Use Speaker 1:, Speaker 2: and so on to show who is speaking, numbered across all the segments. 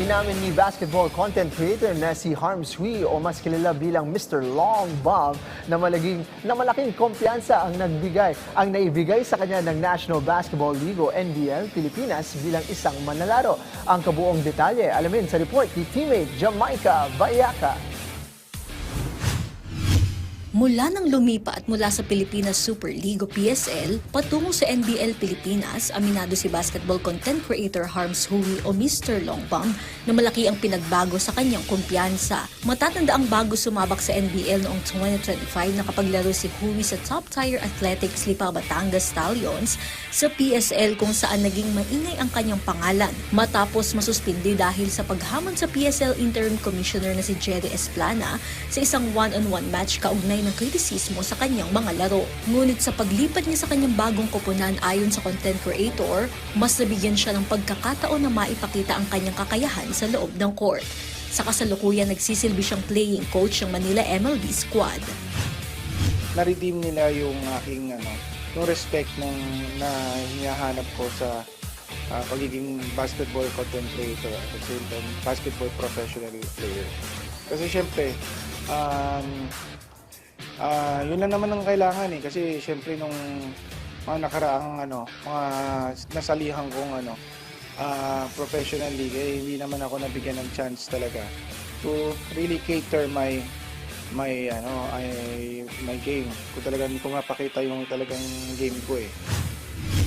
Speaker 1: Inamin ni basketball content creator na si Harms Hui o mas kilala bilang Mr. Long Bomb na malaking kumpiyansa ang naibigay sa kanya ng National Basketball League o NBL Pilipinas bilang isang manlalaro. Ang kabuong detalye alamin sa report ni teammate Jamaica Bayaca.
Speaker 2: Mula nang lumipat mula sa Pilipinas Super League o PSL patungo sa NBL Pilipinas, aminado si basketball content creator Harms Hui o Mr. Long Bomb na malaki ang pinagbago sa kanyang kumpiyansa. Matatanda ang bago sumabak sa NBL noong 2025 na kapaglaro si Hui sa top-tier Athletics Lipa Batangas Stallions sa PSL kung saan naging maingay ang kanyang pangalan matapos masuspindi dahil sa paghamon sa PSL Interim Commissioner na si Jerry Esplana sa isang one-on-one match kaugnay ng kritisismo sa kanyang mga laro. Ngunit sa paglipat niya sa kanyang bagong koponan ayon sa content creator, mas nabigyan siya ng pagkakataon na maipakita ang kanyang kakayahan sa loob ng court. Sa kasalukuyan, nagsisilbi siyang playing coach ng Manila MLB squad.
Speaker 3: Na-redeem nila yung aking yung respect na hinahanap ko sa pagiging basketball content creator at the same time basketball professional player. Kasi syempre, yun lang naman ang kailangan kasi syempre nung mga nakaraang mga nasalihan kong professional league hindi naman ako nabigyan ng chance talaga to really cater my game kung mapakita yung talagang game ko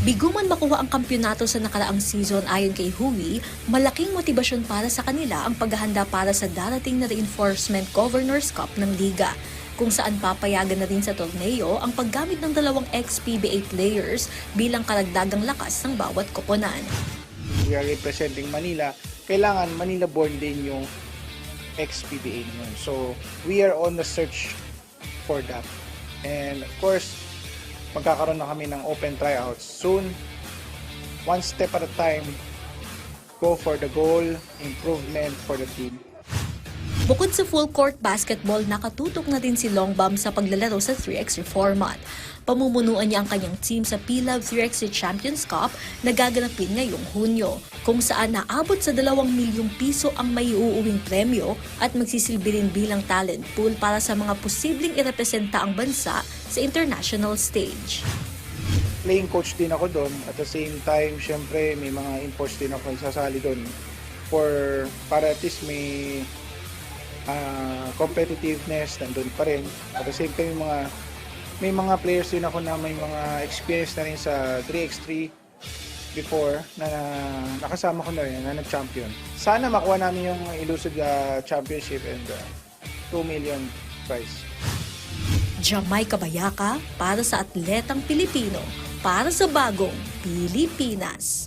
Speaker 2: Bigo man makuha ang kampyonato sa nakaraang season ayon kay Hui, malaking motibasyon para sa kanila ang paghahanda para sa darating na Reinforcement Governors Cup ng Liga, kung saan papayagan na rin sa torneo ang paggamit ng dalawang ex-PBA players bilang karagdagang lakas ng bawat koponan.
Speaker 3: We are representing Manila. Kailangan Manila-born din yung ex-PBA nun. So, we are on the search for that. And of course, magkakaroon na kami ng open tryouts soon. One step at a time, go for the goal, improvement for the team.
Speaker 2: Bukod sa full court basketball, nakatutok na din si Long Bomb sa paglalaro sa 3x3 format. Pamumunuan niya ang kanyang team sa P-Love 3x3 Champions Cup na gaganapin ngayong Hunyo, kung saan naabot sa 2 milyong piso ang may uuwing premyo at magsisilbi rin bilang talent pool para sa mga posibleng irepresenta ang bansa sa international stage.
Speaker 3: Playing coach din ako doon. At the same time, syempre may mga imports din ako isasali doon para at least may competitiveness nandun pa rin. At the same time, may mga players din ako na may mga experience na rin sa 3x3 before na nakasama ko na rin, na nag-champion. Sana makuha namin yung elusive championship and 2 million prize.
Speaker 2: Jamaica Bayaca para sa atletang Pilipino, para sa bagong Pilipinas.